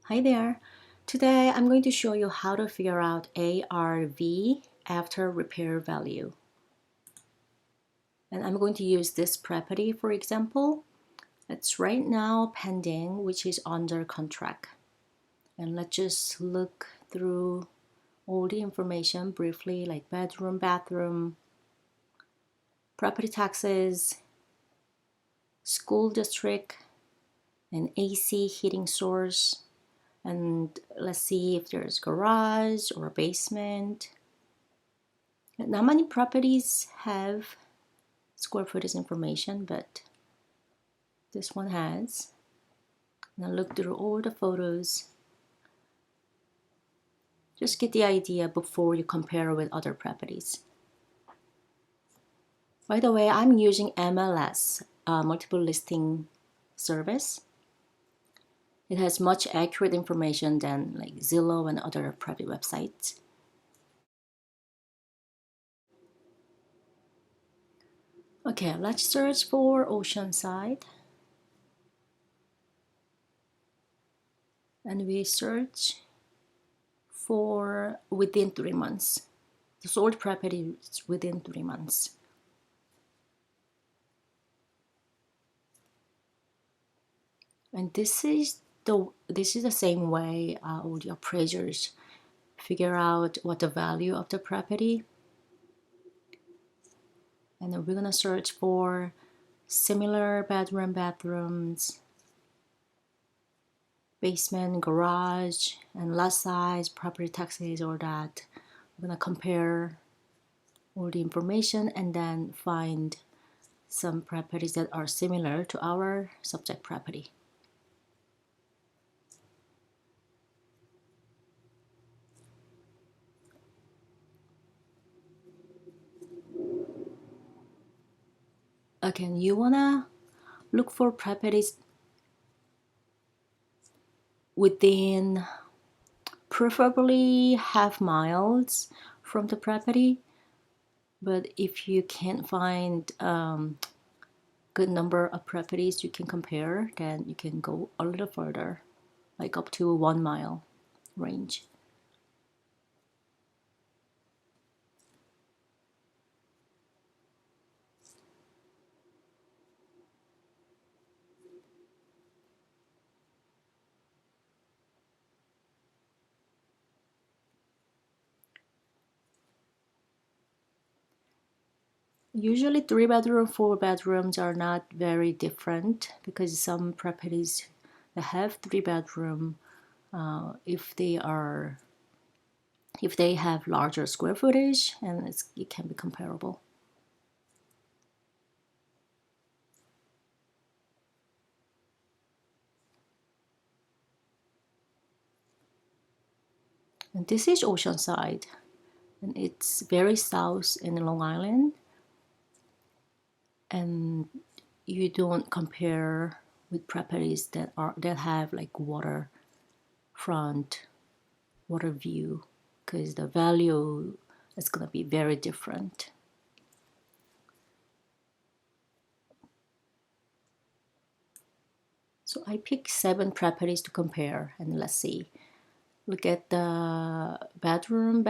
Hi there. Today I'm going to show you how to figure out ARV after repair value. And I'm going to use this property for example. It's right now pending, which is under contract. And let's just look through all the information briefly, like bedroom, bathroom, property taxes, school district, and AC heating source. And let's see if there's garage or basement. Not many properties have square footage information, but this one has. Now look through all the photos. Just get the idea before you compare with other properties. By the way, I'm using MLS, multiple listing service. It has much accurate information than like Zillow and other property websites. Okay, let's search for Oceanside. And we search for within 3 months. The sold property is within 3 months. And this is the same way all the appraisers figure out what the value of the property. And then we're gonna search for similar bathrooms, basement, garage, and lot size, property taxes, all that. We're gonna compare all the information and then find some properties that are similar to our subject property. Again, you wanna look for properties within preferably half miles from the property, but if you can't find good number of properties you can compare, then you can go a little further, like up to 1 mile range. Usually 3-bedroom, 4-bedrooms are not very different because some properties that have 3-bedroom, if they have larger square footage, and it can be comparable. And this is Oceanside, and it's very south in Long Island, and you don't compare with properties that have like water view, because the value is going to be very different. So I picked 7 properties to compare, and let's see. Look at the bathroom,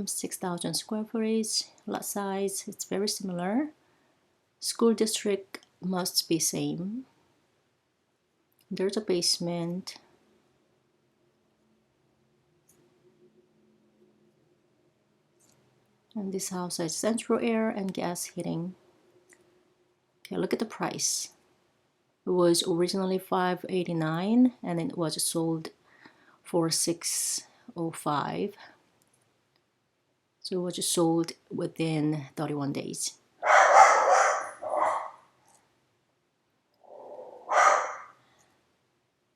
6,000 square footage, lot size, it's very similar. School district must be same. There's a basement. And this house has central air and gas heating. Okay, look at the price. It was originally $589 and it was sold for $605. So it was sold within 31 days.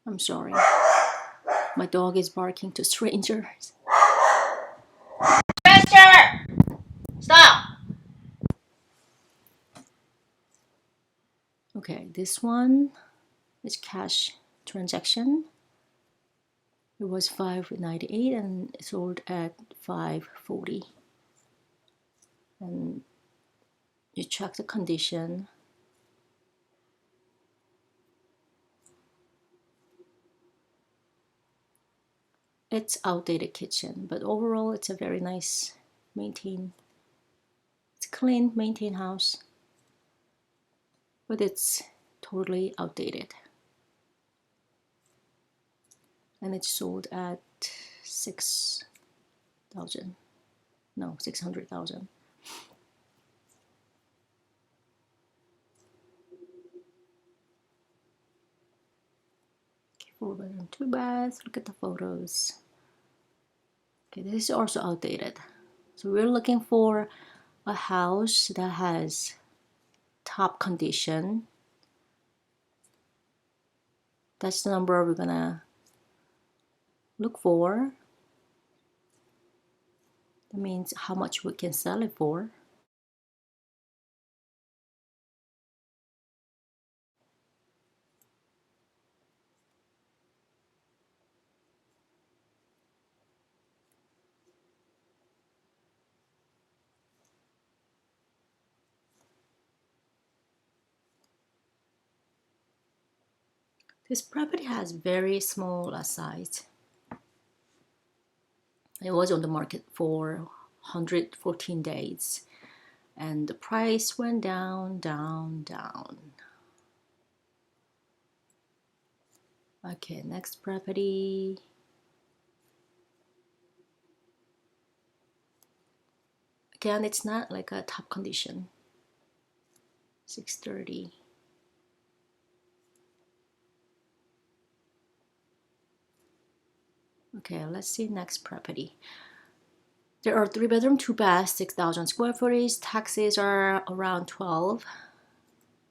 I'm sorry. My dog is barking to strangers. Chester! Stop! Okay, this one is cash transaction. It was $598 and it sold at $540. And you check the condition. It's outdated kitchen, but overall it's a very nice maintained, it's clean, maintained house, but it's totally outdated. And it's sold at 6,000, no, 600,000. Okay, 4-bedroom, 2-bath. Look at the photos. Okay, this is also outdated. So we're looking for a house that has top condition. That's the number we're gonna look for. That means how much we can sell it for. This property has very small size. It was on the market for 114 days and the price went down, down, down. Okay, next property. Again, it's not like a top condition. 630. Okay, let's see next property. There are 3-bedroom, 2-bath, 6,000 square footage. Taxes are around 12.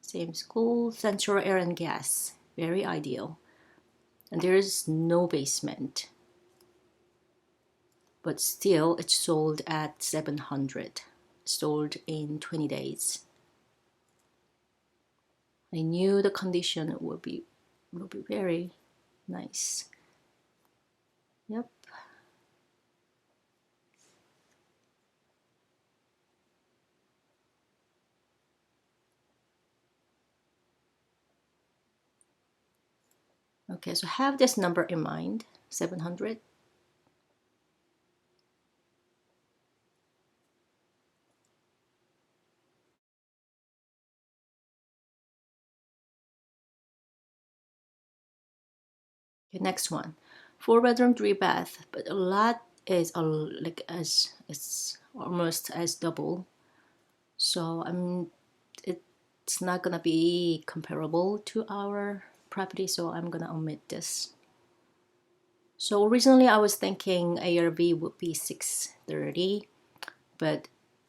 Same school, central air and gas. Very ideal. And there is no basement. But still, it's sold at 700. Sold in 20 days. I knew the condition will be very nice. Yep. Okay, so have this number in mind, 700. Okay, next one, 4-bedroom, 3-bath, but a lot is like it's almost as double. So it's not gonna be comparable to our property, so I'm gonna omit this. So originally I was thinking ARV would be 630, but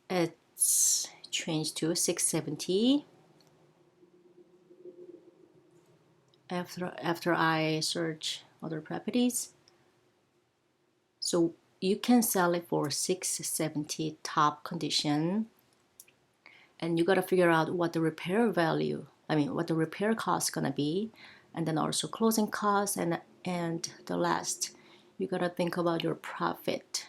it's changed to 670 after I search other properties. So you can sell it for 670 top condition, and you got to figure out what the repair value, what the repair cost gonna be, and then also closing costs, and the last, you got to think about your profit.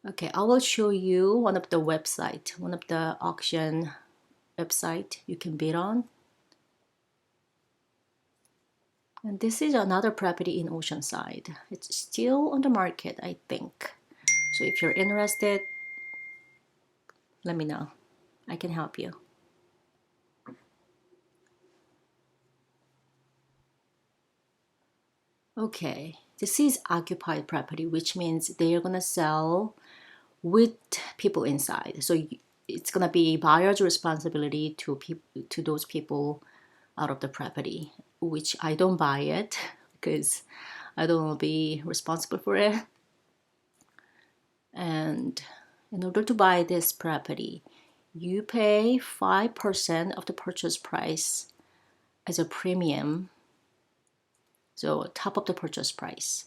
Okay, I will show you one of the auction website you can bid on. And this is another property in Oceanside. It's still on the market, I think. So if you're interested, let me know. I can help you. Okay, this is occupied property, which means they are gonna sell with people inside. So it's gonna be buyer's responsibility to those people out of the property, which I don't buy it because I don't want to be responsible for it. And in order to buy this property, you pay 5% of the purchase price as a premium, so top of the purchase price.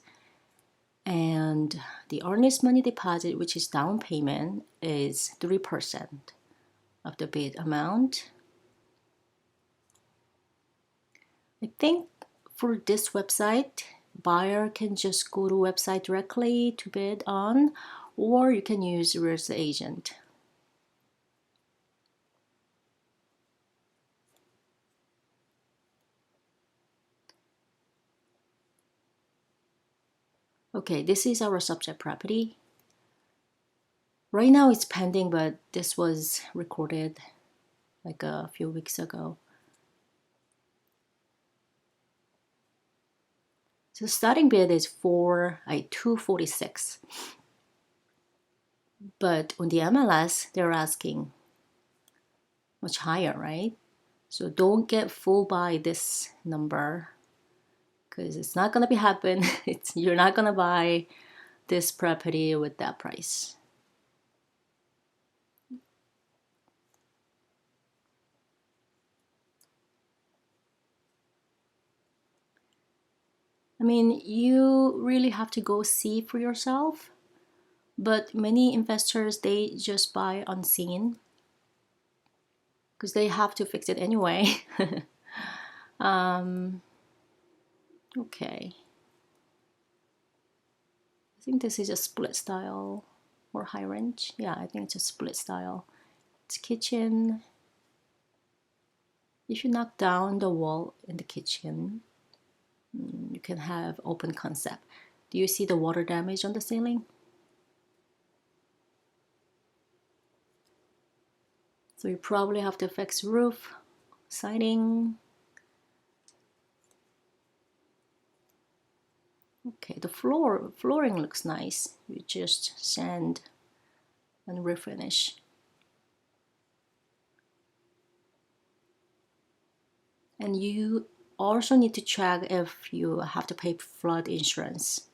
And the earnest money deposit, which is down payment, is 3% of the bid amount. I think for this website, buyer can just go to website directly to bid on, or you can use real estate agent. Okay, this is our subject property. Right now it's pending, but this was recorded like a few weeks ago. So the starting bid is 246. But on the MLS, they're asking much higher, right? So don't get fooled by this number because it's not gonna be happen. You're not gonna buy this property with that price. I mean, you really have to go see for yourself. But many investors, they just buy unseen because they have to fix it anyway. Okay. I think this is a split style or high range. Yeah, I think it's a split style. It's kitchen. If you knock down the wall in the kitchen, you can have open concept. Do you see the water damage on the ceiling? So you probably have to fix roof, siding. Okay, the flooring looks nice. You just sand and refinish. And you also need to check if you have to pay flood insurance.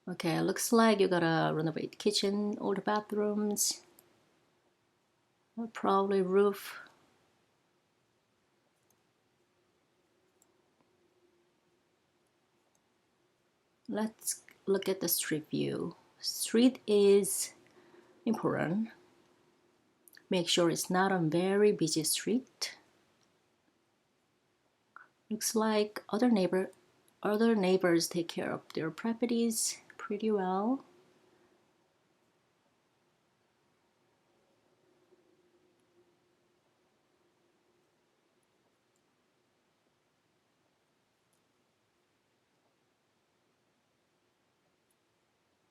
Okay, looks like you gotta renovate kitchen, all the bathrooms, probably roof. Let's look at the street view. Street is important. Make sure it's not a very busy street. Looks like other neighbors take care of their properties pretty well.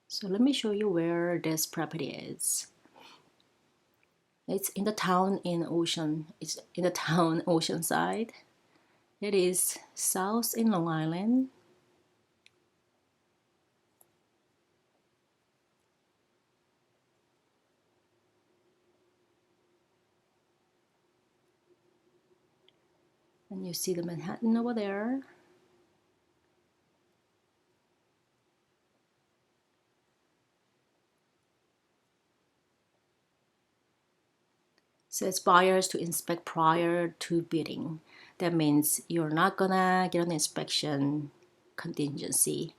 So let me show you where this property is. It's in the town in Ocean. It's in the town Oceanside. It is south in Long Island. And you see the Manhattan over there. Says buyers to inspect prior to bidding. That means you're not gonna get an inspection contingency.